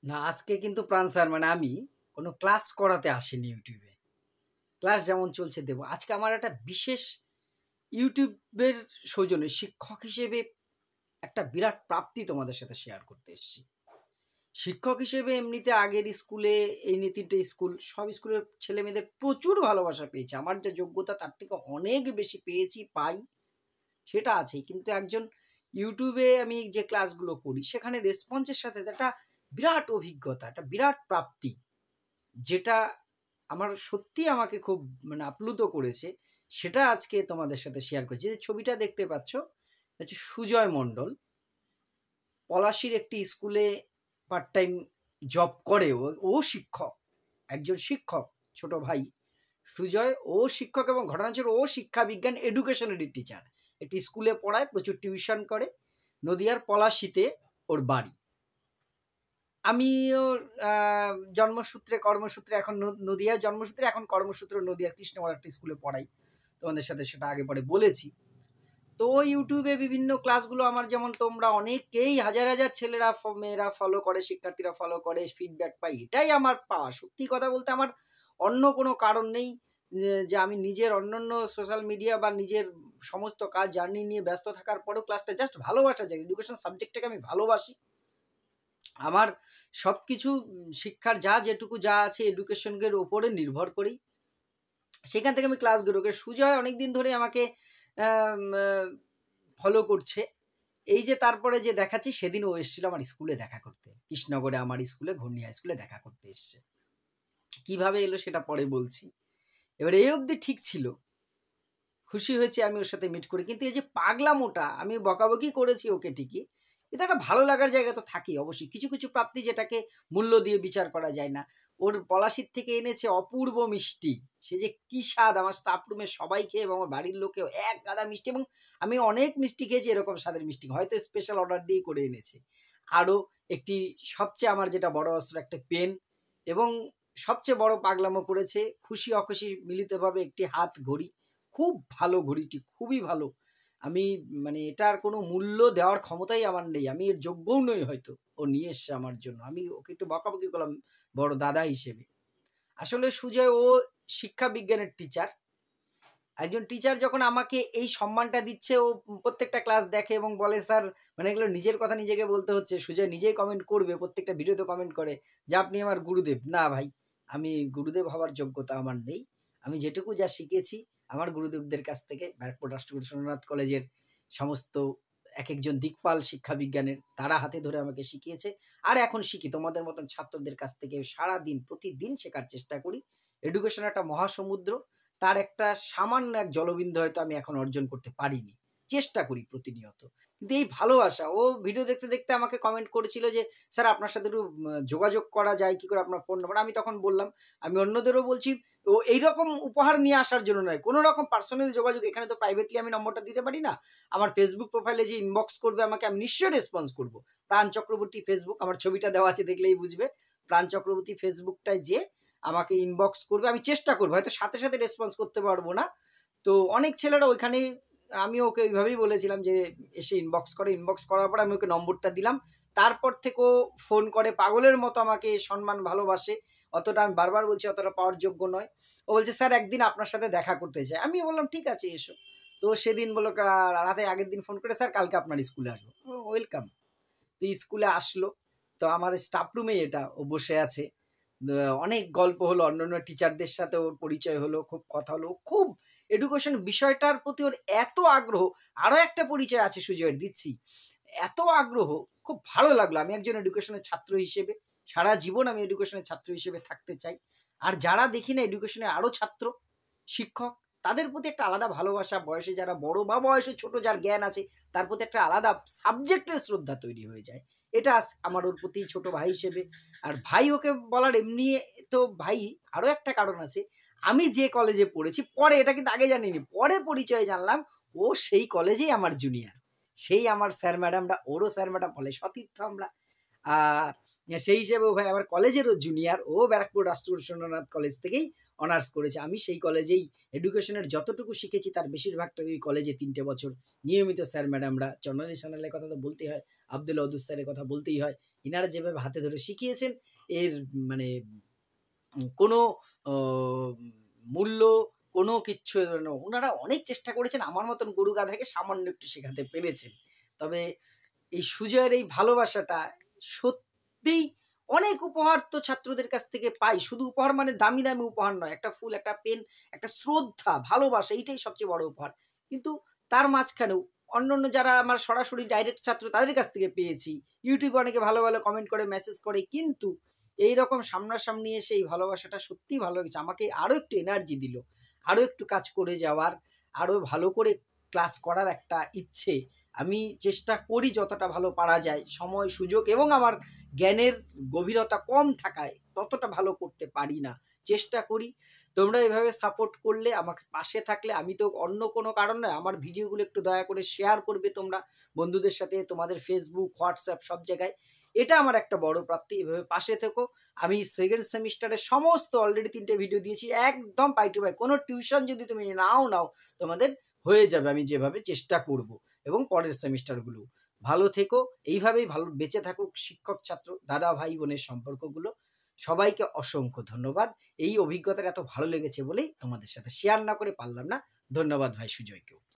না, আজকে কিন্তু প্রাণ স্যার মানে আমি কোনো ক্লাস করাতে আসিনি ইউটিউবে। ক্লাস যেমন চলছে দেব। আজকে আমার একটা বিশেষ ইউটিউবের সৌজন্যে শিক্ষক হিসেবে একটা বিরাট প্রাপ্তি তোমাদের সাথে শেয়ার করতে এসেছি। শিক্ষক হিসেবে এমনিতে আগের স্কুলে এই ৩টে স্কুল, সব স্কুলের ছেলেমেয়েদের প্রচুর ভালোবাসা পেয়েছি। আমার যে যোগ্যতা তার থেকে অনেক বেশি পেয়েছি, পাই, সেটা আছেই। কিন্তু একজন ইউটিউবে আমি যে ক্লাসগুলো করি সেখানে রেসপন্সের সাথে একটা বিরাট অভিজ্ঞতা, একটা বিরাট প্রাপ্তি, যেটা আমার সত্যিই আমাকে খুব মানে আপ্লুত করেছে, সেটা আজকে তোমাদের সাথে শেয়ার করছি। যে ছবিটা দেখতে পাচ্ছ হচ্ছে সুজয় মণ্ডল। পলাশীর একটি স্কুলে পার্ট টাইম জব করে। ও শিক্ষক, একজন শিক্ষক, ছোট ভাই সুজয়। ও শিক্ষক এবং ঘটনা হচ্ছে ও শিক্ষা বিজ্ঞান এডুকেশনারি টিচার। একটি স্কুলে পড়ায়, প্রচুর টিউশন করে। নদিয়ার পলাশীতে ওর বাড়ি। আমিও জন্মসূত্রে কর্মসূত্রে এখন নদিয়ার জন্মসূত্রে, এখন কর্মসূত্রে নদিয়ার কৃষ্ণগড় একটা স্কুলে পড়াই। তোমাদের সাথে সেটা আগে পরে বলেছি। তো ইউটিউবে বিভিন্ন ক্লাসগুলো আমার, যেমন তোমরা অনেকেই হাজার হাজার ছেলেরা মেয়েরা ফলো করে, শিক্ষার্থীরা ফলো করে, ফিডব্যাক পাই, এটাই আমার পাওয়া। সত্যি কথা বলতে আমার অন্য কোনো কারণ নেই যে আমি নিজের অন্যান্য সোশ্যাল মিডিয়া বা নিজের সমস্ত কাজ জার্নি নিয়ে ব্যস্ত থাকার পরেও ক্লাসটা জাস্ট ভালোবাসা যায়। এডুকেশন সাবজেক্টটাকে আমি ভালোবাসি। আমার সব কিছু শিক্ষার যেটুকু যা আছে এডুকেশনের ওপরে নির্ভর করেই। সেখান থেকে আমি ক্লাসগুলো করি। সুজয় অনেকদিন ধরে আমাকে ফলো করছে। এই যে তারপরে যে দেখাচ্ছি, সেদিন ও এসেছিল আমার স্কুলে দেখা করতে। কৃষ্ণনগরে আমার স্কুলে, ঘূর্ণি হাই স্কুলে দেখা করতে এসছে। কিভাবে এলো সেটা পরে বলছি। এবার এই অবধি ঠিক ছিল, খুশি হয়েছি আমি ওর সাথে মিট করে। কিন্তু এই যে পাগলামোটা, আমি বকাবকি করেছি ওকে ঠিকই, কিন্তু একটা ভালো লাগার জায়গা তো থাকেই অবশ্যই। কিছু কিছু প্রাপ্তি যেটাকে মূল্য দিয়ে বিচার করা যায় না। ওর পলাশির থেকে এনেছে অপূর্ব মিষ্টি। সে যে কি স্বাদ, আমার স্টাফ রুমের সবাই খেয়ে এবং আমার বাড়ির লোকেও এক গাদা মিষ্টি। এবং আমি অনেক মিষ্টি খেয়েছি এরকম স্বাদের মিষ্টি, হয়তো স্পেশাল অর্ডার দিয়ে করে এনেছে। আরও একটি, সবচেয়ে আমার যেটা বড় অস্ত্র, একটা পেন। এবং সবচেয়ে বড় পাগলামো করেছে, খুশি অখুশি মিলিতভাবে একটি হাত ঘড়ি। খুব ভালো ঘড়িটি, খুবই ভালো। আমি মানে এটার কোনো মূল্য দেওয়ার ক্ষমতাই আমার নেই, আমি এর যোগ্যও নই হয়তো। ও নিয়ে এসছে আমার জন্য, আমি ওকে একটু বকাবকি করলাম বড় দাদা হিসেবে। আসলে সুজয় ও শিক্ষা বিজ্ঞানের টিচার। একজন টিচার যখন আমাকে এই সম্মানটা দিচ্ছে, ও প্রত্যেকটা ক্লাস দেখে এবং বলে, স্যার মানে এগুলো নিজের কথা নিজেকে বলতে হচ্ছে। সুজয় নিজেই কমেন্ট করবে, প্রত্যেকটা ভিডিওতে কমেন্ট করে যে আপনি আমার গুরুদেব। না ভাই, আমি গুরুদেব হওয়ার যোগ্যতা আমার নেই। আমি যেটুকু যা শিখেছি আমার গুরুদেবদের কাছ থেকে, ব্যারাকপুর রাষ্ট্রগুরু সুরেন্দ্রনাথ কলেজের সমস্ত এক একজন দিকপাল শিক্ষা বিজ্ঞানের, তারা হাতে ধরে আমাকে শিখিয়েছে। আর এখন শিখি তোমাদের মতন ছাত্রদের কাছ থেকে। সারাদিন প্রতিদিন শেখার চেষ্টা করি। এডুকেশন একটা মহাসমুদ্র, তার একটা সামান্য এক জলবিন্দু হয়তো আমি এখন অর্জন করতে পারিনি। চেষ্টা করি প্রতিনিয়ত। কিন্তু এই ভালোবাসা, ও ভিডিও দেখতে দেখতে আমাকে কমেন্ট করেছিল যে স্যার আপনার সাথে একটু যোগাযোগ করা যায় কি করে, আপনার ফোন নাম্বার। আমি তখন বললাম, আমি অন্যদেরও বলছি, ও এইরকম উপহার নিয়ে আসার জন্য নয়, কোনো রকম পার্সোনাল যোগাযোগ, এখানে তো প্রাইভেটলি আমি নম্বরটা দিতে পারি না। আমার ফেসবুক প্রোফাইলে যে ইনবক্স করবে আমাকে, আমি নিশ্চয়ই রেসপন্স করব। প্রাণ চক্রবর্তী ফেসবুক, আমার ছবিটা দেওয়া আছে, দেখলেই বুঝবে। প্রাণ চক্রবর্তী ফেসবুকটায় যে আমাকে ইনবক্স করবে, আমি চেষ্টা করবো, হয়তো সাথে সাথে রেসপন্স করতে পারবো না। তো অনেক ছেলেরা ওইখানে, আমি ওকে ওইভাবেই বলেছিলাম যে এসে ইনবক্স করে। ইনবক্স করার পর আমি ওকে নম্বরটা দিলাম। তারপর থেকে ও ফোন করে পাগলের মতো আমাকে সম্মান ভালোবাসে। অতটা, আমি বারবার বলছি, অতটা পাওয়ার যোগ্য নয়। ও বলছে স্যার একদিন আপনার সাথে দেখা করতে চাই। আমি বললাম ঠিক আছে এসো। তো সেদিন বললো, রাতে আগের দিন ফোন করে, স্যার কালকে আপনার স্কুলে আসবো। ওয়েলকাম। তো স্কুলে আসলো। তো আমার স্টাফ রুমেই এটা, ও বসে আছে। অনেক গল্প হলো, অন্যান্য টিচারদের সাথে ওর পরিচয় হলো, খুব কথা হলো। খুব এডুকেশন বিষয়টার প্রতি ওর এত আগ্রহ। আরও একটা পরিচয় আছে সুজয়ের, দিচ্ছি। এত আগ্রহ, খুব ভালো লাগলো। আমি একজন এডুকেশনের ছাত্র হিসেবে সারা জীবন আমি এডুকেশনের ছাত্র হিসেবে থাকতে চাই। আর যারা দেখি না এডুকেশনের আরও ছাত্র, শিক্ষক, তাদের প্রতি একটা আলাদা ভালোবাসা, বয়সে যারা বড় বা বয়সে ছোট, যার জ্ঞান আছে, তার প্রতি একটা আলাদা সাবজেক্টের শ্রদ্ধা তৈরি হয়ে যায়। এটা আমার ওর প্রতি ছোট ভাই হিসেবে। আর ভাই ওকে বলার এমনি, তো ভাই আরও একটা কারণ আছে। আমি যে কলেজে পড়েছি, পরে, এটা কিন্তু আগে জানিনি, পরে পরিচয় জানলাম, ও সেই কলেজেই আমার জুনিয়র। সেই আমার স্যার ম্যাডামরা ওরও স্যার ম্যাডাম বলে, সতীর্থ আমরা। আর সেই হিসেবে ও ভাই আমার কলেজেরও জুনিয়র, ও ব্যারাকপুর রাষ্ট্রগুরু সুরেন্দ্রনাথ কলেজ থেকেই অনার্স করেছে। আমি সেই কলেজেই এডুকেশনের যতটুকু শিখেছি তার বেশিরভাগটা ওই কলেজে 3টে বছর নিয়মিত স্যার ম্যাডামরা, চন্দ্রনী সান্যালের কথা তো বলতেই হয়, আব্দুল ওদুদ স্যারের কথা বলতেই হয়, ইনারা যেভাবে হাতে ধরে শিখিয়েছেন এর মানে কোনো মূল্য কোনো কিচ্ছু ওনারা অনেক চেষ্টা করেছেন, আমার মতন গরু গাধাকে সামান্য একটু শেখাতে পেরেছেন। তবে এই সুজয়ের এই ভালোবাসাটা সত্যিই অনেক উপহার তো ছাত্রদের কাছ থেকে পাই, শুধু উপহার মানে দামি দামি উপহার নয়, একটা ফুল, একটা পেন, একটা শ্রদ্ধা, ভালোবাসা, এইটাই সবচেয়ে বড় উপহার। কিন্তু তার মাঝখানেও অন্য যারা আমার সরাসরি ডাইরেক্ট ছাত্র তাদের কাছ থেকে পেয়েছি, ইউটিউবে অনেকে ভালো ভালো কমেন্ট করে, মেসেজ করে, কিন্তু এইরকম সামনাসামনি এসে এই ভালোবাসাটা সত্যিই ভালো লেগেছে, আমাকে আরও একটু এনার্জি দিল, আরও একটু কাজ করে যাওয়ার, আরও ভালো করে ক্লাস করার একটা ইচ্ছে। আমি চেষ্টা করি যতটা ভালো পারা যায়, সময় সুযোগ এবং আমার জ্ঞানের গভীরতা কম থাকায় ততটা ভালো করতে পারি না, চেষ্টা করি। তোমরা এভাবে সাপোর্ট করলে, আমাকে পাশে থাকলে, আমি তো অন্য কোনো কারণ নয়, আমার ভিডিওগুলো একটু দয়া করে শেয়ার করবে তোমরা বন্ধুদের সাথে, তোমাদের ফেসবুক, হোয়াটসঅ্যাপ সব জায়গায়, এটা আমার একটা বড় প্রাপ্তি। এভাবে পাশে থেকো। আমি সেকেন্ড সেমিস্টারের সমস্ত অলরেডি 3টে ভিডিও দিয়েছি, একদম পাই টু পাই, কোনো টিউশন যদি তুমি নাও তোমাদের হয়ে যাবে, আমি যেভাবে চেষ্টা করব। এবং পরের সেমিস্টারগুলো ভালো থেকো, এইভাবেই ভালো বেঁচে থাকুক শিক্ষক ছাত্র দাদা ভাই বোনের সম্পর্কগুলো। সবাইকে অসংখ্য ধন্যবাদ। এই অভিজ্ঞতাটা এত ভালো লেগেছে বলেই তোমাদের সাথে শেয়ার না করে পারলাম না। ধন্যবাদ ভাই সুজয়কেও।